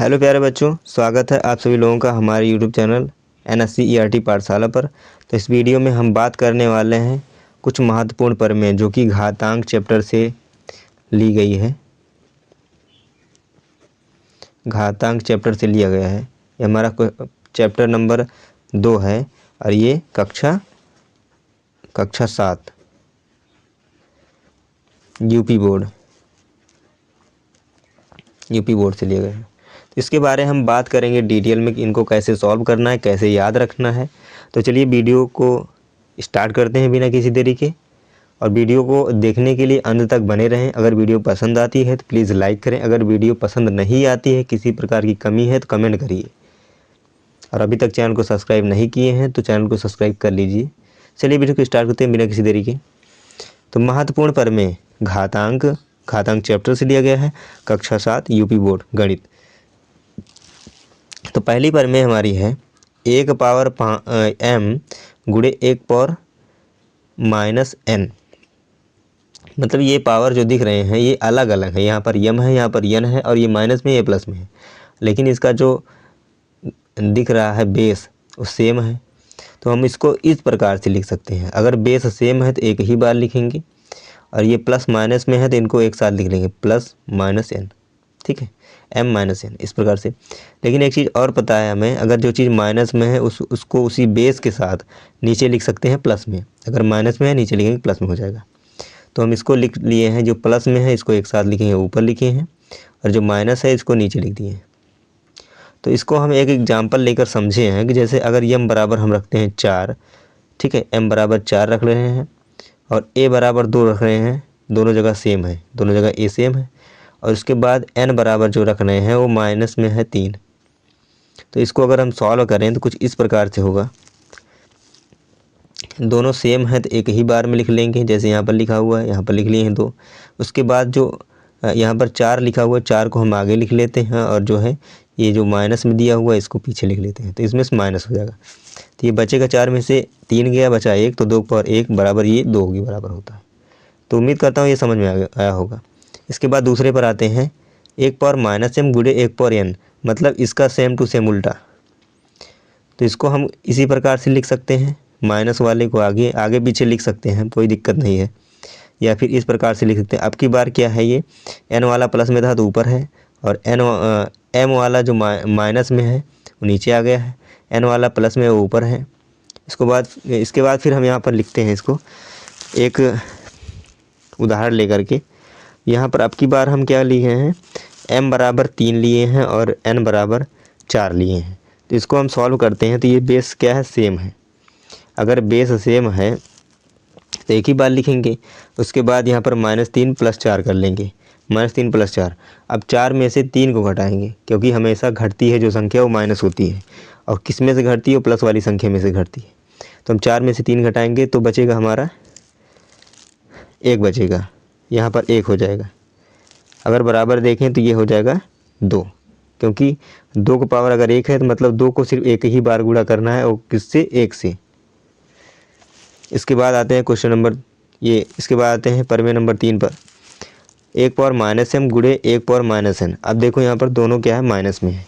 Hello प्यारे बच्चों, स्वागत है आप सभी लोगों का हमारे यूट्यूब चैनल NSC ERT पाठशाला पर। तो इस वीडियो में हम बात करने वाले हैं कुछ महत्वपूर्ण प्रमेय जो कि घातांक चैप्टर से ली गई है। घातांक चैप्टर से लिया गया है। ये हमारा चैप्टर नंबर 2 है और ये कक्षा 7 यूपी बोर्ड से लिया गया है। तो इसके बारे में हम बात करेंगे डिटेल में कि इनको कैसे सॉल्व करना है, कैसे याद रखना है। तो चलिए वीडियो को स्टार्ट करते हैं बिना किसी देरी के। और वीडियो को देखने के लिए अंत तक बने रहें। अगर वीडियो पसंद आती है तो प्लीज़ लाइक करें। अगर वीडियो पसंद नहीं आती है, किसी प्रकार की कमी है तो कमेंट करिए। और अभी तक चैनल को सब्सक्राइब नहीं किए हैं तो चैनल को सब्सक्राइब कर लीजिए। चलिए वीडियो को स्टार्ट करते हैं बिना किसी देरी के। तो महत्वपूर्ण प्रमेय घातांक चैप्टर से लिया गया है, कक्षा 7 यूपी बोर्ड गणित। तो पहली प्रमेय हमारी है 1 पावर m गुणे 1 पावर माइनस n। मतलब ये पावर जो दिख रहे हैं ये अलग अलग है। यहाँ पर m है, यहाँ पर n है और ये माइनस में, ये प्लस में है। लेकिन इसका जो दिख रहा है बेस वो सेम है। तो हम इसको इस प्रकार से लिख सकते हैं। अगर बेस सेम है तो एक ही बार लिखेंगे, और ये प्लस माइनस में है तो इनको एक साथ लिख लेंगे, प्लस माइनस n। ठीक है, m माइनस n इस प्रकार से। लेकिन एक चीज़ और पता है हमें, अगर जो चीज़ माइनस में है उसको उसी बेस के साथ नीचे लिख सकते हैं प्लस में। अगर माइनस में है नीचे लिखेंगे प्लस में हो जाएगा। तो हम इसको लिख लिए हैं, जो प्लस में है इसको एक साथ लिखेंगे ऊपर लिखे हैं, और जो माइनस है इसको नीचे लिख दिए हैं। तो इसको हम एक एग्जाम्पल लेकर समझे हैं कि जैसे अगर m बराबर हम रखते हैं 4, ठीक है, m बराबर 4 रख रहे हैं और a बराबर 2 रख रहे हैं, दोनों जगह सेम है, दोनों जगह a सेम है। और उसके बाद n बराबर जो रख रहे हैं वो माइनस में है 3। तो इसको अगर हम सॉल्व करें तो कुछ इस प्रकार से होगा। दोनों सेम है तो एक ही बार में लिख लेंगे, जैसे यहाँ पर लिखा हुआ है, यहाँ पर लिख लिए हैं 2। उसके बाद जो यहाँ पर 4 लिखा हुआ है, 4 को हम आगे लिख लेते हैं, और जो है ये जो माइनस में दिया हुआ है इसको पीछे लिख लेते हैं। तो इसमें से माइनस हो जाएगा। तो ये बचेगा 4 में से 3 गया, बचा 1, तो 2 पावर 1 बराबर ये 2 के बराबर होता है। तो उम्मीद करता हूँ ये समझ में आया होगा। इसके बाद दूसरे पर आते हैं 1 पावर माइनस m गुणे 1 पावर n, मतलब इसका सेम टू सेम उल्टा। तो इसको हम इसी प्रकार से लिख सकते हैं, माइनस वाले को आगे आगे पीछे लिख सकते हैं, कोई दिक्कत नहीं है। या फिर इस प्रकार से लिख सकते हैं। अब की बार क्या है, ये n वाला प्लस में था तो ऊपर है, और m वाला जो माइनस में है वो नीचे आ गया है, n वाला प्लस में वो ऊपर है। इसके बाद फिर हम यहाँ पर लिखते हैं इसको एक उदाहरण लेकर के। यहाँ पर अब की बार हम क्या लिए हैं, m बराबर 3 लिए हैं और n बराबर 4 लिए हैं। तो इसको हम सॉल्व करते हैं। तो ये बेस क्या है, सेम है। अगर बेस सेम है तो एक ही बार लिखेंगे। उसके बाद यहाँ पर -3 + 4 कर लेंगे, -3 + 4। अब 4 में से 3 को घटाएंगे, क्योंकि हमेशा घटती है जो संख्या वो माइनस होती है, और किस में से घटती है, वो प्लस वाली संख्या में से घटती है। तो हम 4 में से 3 घटाएंगे तो बचेगा हमारा 1 बचेगा, यहाँ पर 1 हो जाएगा। अगर बराबर देखें तो ये हो जाएगा 2, क्योंकि 2 का पावर अगर 1 है तो मतलब 2 को सिर्फ एक ही बार गुणा करना है, और किससे, 1 से। इसके बाद आते हैं इसके बाद आते हैं प्रमेय नंबर 3 पर 1 पावर माइनस m गुणे 1 पावर माइनस n। अब देखो यहाँ पर दोनों क्या है, माइनस में है।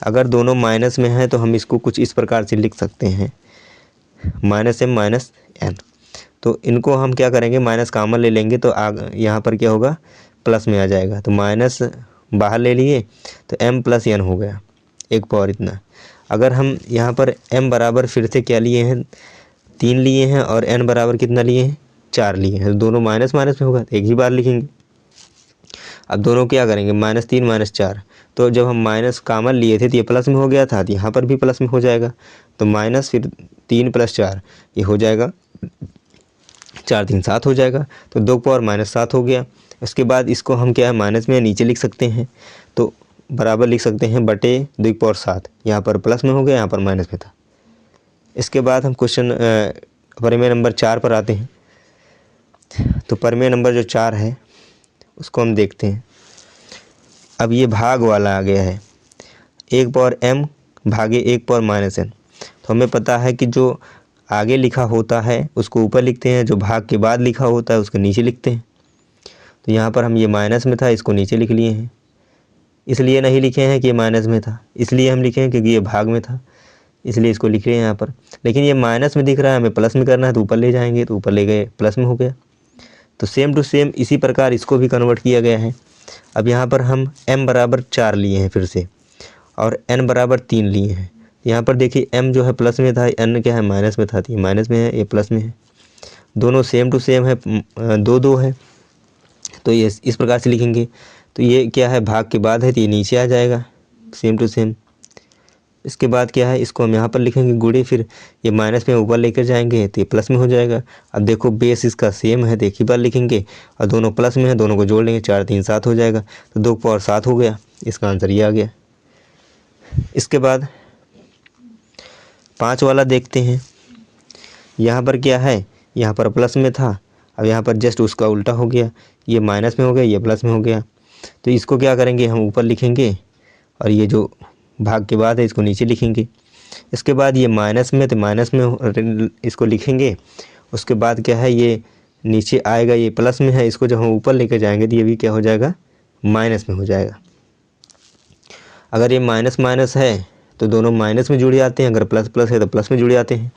अगर दोनों माइनस में है तो हम इसको कुछ इस प्रकार से लिख सकते हैं, -m -n। तो इनको हम क्या करेंगे, माइनस कॉमन ले लेंगे तो यहाँ पर क्या होगा, प्लस में आ जाएगा। तो माइनस बाहर ले लिए तो m + n हो गया, 1 पावर इतना। अगर हम यहाँ पर m बराबर फिर से क्या लिए हैं, 3 लिए हैं, और n बराबर कितना लिए हैं, 4 लिए हैं। दोनों माइनस माइनस में होगा तो एक ही बार लिखेंगे। अब दोनों क्या करेंगे, -3 - 4। तो जब हम माइनस कॉमन लिए थे तो ये प्लस में हो गया था, तो यहाँ पर भी प्लस में हो जाएगा। तो माइनस फिर 3 + 4 ये हो जाएगा 4 3 7 हो जाएगा। तो 2 पावर -7 हो गया। उसके बाद इसको हम क्या है, माइनस में नीचे लिख सकते हैं, तो बराबर लिख सकते हैं बटे 2 पावर 7। यहाँ पर प्लस में हो गया, यहाँ पर माइनस में था। इसके बाद हम प्रमेय नंबर 4 पर आते हैं। तो प्रमेय नंबर जो 4 है उसको हम देखते हैं। अब ये भाग वाला आ गया है, 1 पावर m भागे 1 पावर -n। तो हमें पता है कि जो आगे लिखा होता है उसको ऊपर लिखते हैं, जो भाग के बाद लिखा होता है उसको नीचे लिखते हैं। तो यहाँ पर हम ये माइनस में था, इसको नीचे लिख लिए हैं। इसलिए नहीं लिखे हैं कि ये माइनस में था, इसलिए हम लिखे हैं क्योंकि ये भाग में था, इसलिए इसको लिख रहे हैं यहाँ पर। लेकिन ये माइनस में दिख रहा है, हमें प्लस में करना है, तो ऊपर ले जाएंगे, तो ऊपर ले गए प्लस में हो गया। तो सेम टू सेम इसी प्रकार इसको भी कन्वर्ट किया गया है। अब यहाँ पर हम m बराबर 4 लिए हैं फिर से, और n बराबर 3 लिए हैं। यहाँ पर देखिए m जो है प्लस में था, n क्या है माइनस में था, तो ये माइनस में है, ये प्लस में है, दोनों सेम टू सेम है, 2 है। तो ये इस प्रकार से लिखेंगे। तो ये क्या है, भाग के बाद है, तो ये नीचे आ जाएगा सेम टू सेम। इसके बाद क्या है, इसको हम यहाँ पर लिखेंगे गुणे, फिर ये माइनस में ऊपर लेकर जाएंगे तो ये प्लस में हो जाएगा। अब देखो बेस इसका सेम है, तो एक ही बार लिखेंगे, और दोनों प्लस में है, दोनों को जोड़ लेंगे, 4 3 7 हो जाएगा, तो 2 पावर 7 हो गया। इसका आंसर ये आ गया। इसके बाद 5 वाला देखते हैं। यहाँ पर क्या है, यहाँ पर प्लस में था, अब यहाँ पर जस्ट उसका उल्टा हो गया, ये माइनस में हो गया, ये प्लस में हो गया। तो इसको क्या करेंगे, हम ऊपर लिखेंगे, और ये जो भाग के बाद है इसको नीचे लिखेंगे। इसके बाद ये माइनस में, तो माइनस में इसको लिखेंगे। उसके बाद क्या है, ये नीचे आएगा, ये प्लस में है, इसको जब हम ऊपर लेकर जाएंगे तो ये भी क्या हो जाएगा, माइनस में हो जाएगा। अगर ये माइनस माइनस है तो दोनों माइनस में जुड़ जाते हैं, अगर प्लस प्लस है तो प्लस में जुड़ जाते हैं।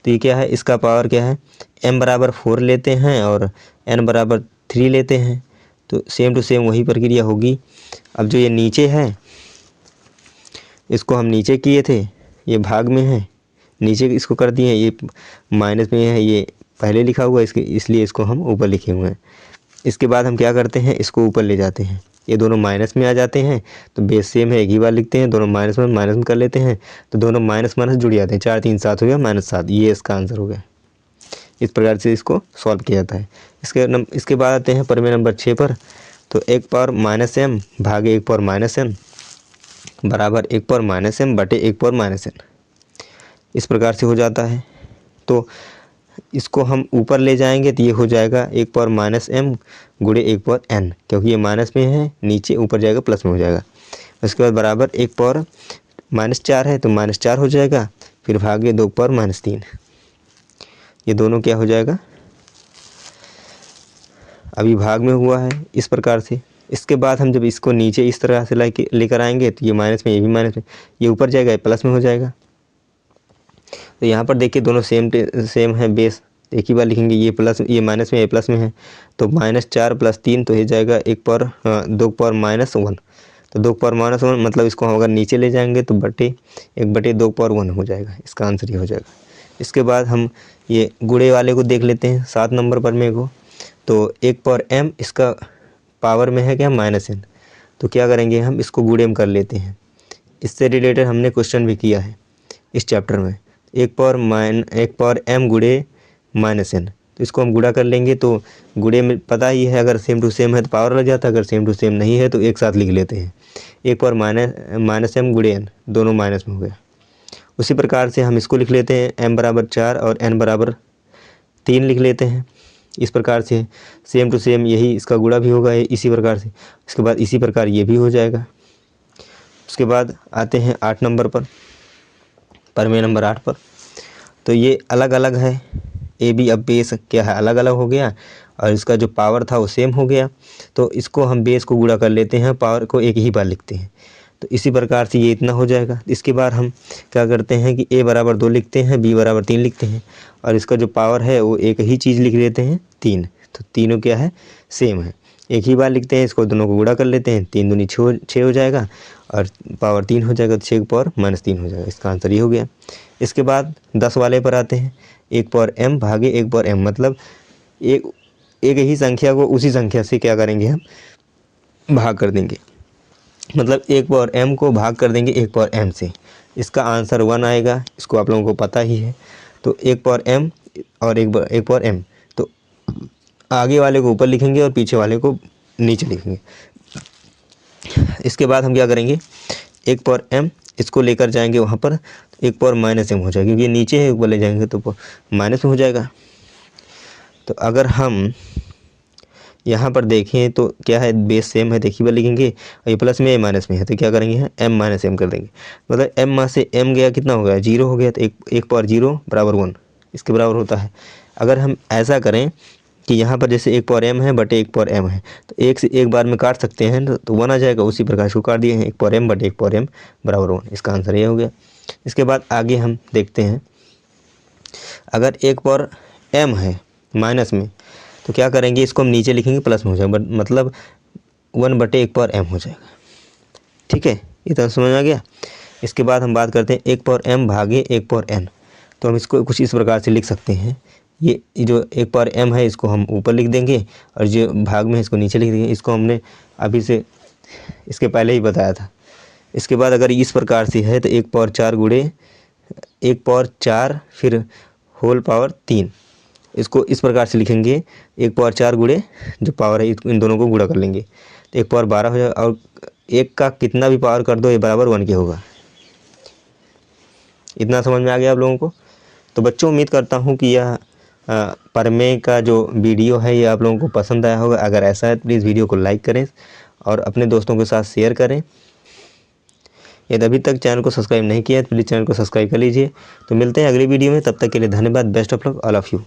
तो ये क्या है, इसका पावर क्या है, m बराबर 4 लेते हैं और n बराबर 3 लेते हैं। तो सेम टू सेम वही प्रक्रिया होगी। अब जो ये नीचे है, इसको हम नीचे किए थे, ये भाग में है, नीचे इसको कर दिए, ये माइनस में है, ये पहले लिखा हुआ है इसके, इसलिए इसको हम ऊपर लिखे हुए हैं। इसके बाद हम क्या करते हैं, इसको ऊपर ले जाते हैं, ये दोनों माइनस में आ जाते हैं, तो बेस सेम है, एक ही बार लिखते हैं, दोनों माइनस में कर लेते हैं, तो दोनों माइनस माइनस जुड़ जाते हैं, 4 3 7 हो गया, -7, ये इसका आंसर हो गया। इस प्रकार से इसको सॉल्व किया जाता है। इसके बाद आते हैं प्रमेय नंबर 6 पर। तो 1 पावर -m भागे 1 पावर -n बराबर 1 पावर -m बटे 1 पावर -n, इस प्रकार से हो जाता है। तो इसको हम ऊपर ले जाएंगे तो ये हो जाएगा 1 पावर -m गुणे 1 पावर n, क्योंकि ये माइनस में है, नीचे ऊपर जाएगा प्लस में हो जाएगा। उसके बाद बराबर 1 पावर -4 है, तो -4 हो जाएगा, फिर भागे 2 पावर -3, ये दोनों क्या हो जाएगा, अभी भाग में हुआ है, इस प्रकार से। इसके बाद हम जब इसको नीचे इस तरह से लेकर आएंगे तो ये माइनस में, ये भी माइनस में, ये ऊपर जाएगा, ये प्लस में हो जाएगा। तो यहाँ पर देखिए दोनों सेम है, बेस एक ही बार लिखेंगे, ये प्लस, ये माइनस में, ये प्लस में है, तो -4 + 3 तो ये जाएगा 2 पावर -1, तो 2 पावर -1 मतलब इसको हम अगर नीचे ले जाएंगे तो 1/2 पावर 1 हो जाएगा, इसका आंसर ये हो जाएगा। इसके बाद हम ये गुणे वाले को देख लेते हैं, 7 नंबर पर मेरे को। तो 1 पावर m, इसका पावर में है क्या, -n, तो क्या करेंगे, हम इसको गुणे में कर लेते हैं। इससे रिलेटेड हमने क्वेश्चन भी किया है इस चैप्टर में। 1 पावर m गुणे -n, तो इसको हम गुणा कर लेंगे, तो गुणे में पता ही है, अगर सेम टू सेम है तो पावर लग जाता है, अगर सेम टू सेम नहीं है तो एक साथ लिख लेते हैं। 1 पावर -m गुणे n, दोनों माइनस में हो गया। उसी प्रकार से हम इसको लिख लेते हैं, m बराबर 4 और n बराबर 3 लिख लेते हैं। इस प्रकार से सेम टू सेम यही इसका गुणा भी होगा इसी प्रकार से। इसके बाद इसी प्रकार ये भी हो जाएगा। उसके बाद आते हैं 8 नंबर पर, प्रमेय नंबर 8 पर। तो ये अलग अलग है, ए बी, अब बेस क्या है, अलग अलग हो गया, और इसका जो पावर था वो सेम हो गया। तो इसको हम बेस को गुणा कर लेते हैं, पावर को एक ही बार लिखते हैं। तो इसी प्रकार से ये इतना हो जाएगा। इसके बाद हम क्या करते हैं कि a बराबर 2 लिखते हैं, b बराबर 3 लिखते हैं, और इसका जो पावर है वो एक ही चीज़ लिख लेते हैं, 3। तो तीनों क्या है, सेम है, एक ही बार लिखते हैं, इसको दोनों को गुणा कर लेते हैं, 3 दूनी 6 हो जाएगा, और पावर 3 हो जाएगा, तो 6 पावर -3 हो जाएगा, इसका आंसर ये हो गया। इसके बाद 10 वाले पर आते हैं। 1 पावर m भागे 1 पावर m, मतलब एक ही संख्या को उसी संख्या से क्या करेंगे, हम भाग कर देंगे, मतलब 1 पावर m को भाग कर देंगे 1 पावर m से, इसका आंसर 1 आएगा। इसको आप लोगों को पता ही है। तो 1 पावर m और 1 पावर m, तो आगे वाले को ऊपर लिखेंगे और पीछे वाले को नीचे लिखेंगे। इसके बाद हम क्या करेंगे, 1 पावर m इसको लेकर जाएंगे वहाँ पर, 1 पावर -m हो जाएगा, क्योंकि ये नीचे है, ऊपर ले जाएंगे तो माइनस में हो जाएगा। तो अगर हम यहाँ पर देखें तो क्या है, बेस सेम है, देखिए बार लिखेंगे, और ये प्लस में, ये माइनस में है, तो क्या करेंगे, m -m कर देंगे, मतलब m में से m गया, कितना हो गया, 0 हो गया, तो 1 पावर 0 बराबर 1 इसके बराबर होता है। अगर हम ऐसा करें कि यहाँ पर जैसे 1 पावर m है बटे 1 पावर m है, तो एक से एक बार में काट सकते हैं तो 1 आ जाएगा। उसी प्रकार इसको काट दिए हैं, 1 पावर m बटे 1 पावर m बराबर 1। इसका आंसर ये हो गया। इसके बाद आगे हम देखते हैं, अगर 1 पावर m है माइनस में तो क्या करेंगे, इसको हम नीचे लिखेंगे प्लस में हो जाएगा, मतलब 1 बटे 1 पावर m हो जाएगा। ठीक है, इतना समझ आ गया। इसके बाद हम बात करते हैं 1 पावर m भागे 1 पावर n। तो हम इसको कुछ इस प्रकार से लिख सकते हैं, ये जो 1 पावर m है इसको हम ऊपर लिख देंगे और जो भाग में है इसको नीचे लिख देंगे। इसको हमने अभी से इसके पहले ही बताया था। इसके बाद अगर इस प्रकार से है तो 1 पावर 4 गुणे 1 पावर 4 फिर होल पावर 3, इसको इस प्रकार से लिखेंगे, 1 पावर 4 गुणे जो पावर है इन दोनों को गुणा कर लेंगे तो 1 पावर 12 हो जाएगा। और 1 का कितना भी पावर कर दो ये बराबर 1 के होगा। इतना समझ में आ गया आप लोगों को। तो बच्चों उम्मीद करता हूँ कि यह प्रमेय का जो वीडियो है ये आप लोगों को पसंद आया होगा। अगर ऐसा है तो प्लीज़ वीडियो को लाइक करें और अपने दोस्तों के साथ शेयर करें। यदि अभी तक चैनल को सब्सक्राइब नहीं किया है तो प्लीज़ चैनल को सब्सक्राइब कर लीजिए। तो मिलते हैं अगली वीडियो में, तब तक के लिए धन्यवाद। Best of luck all of you.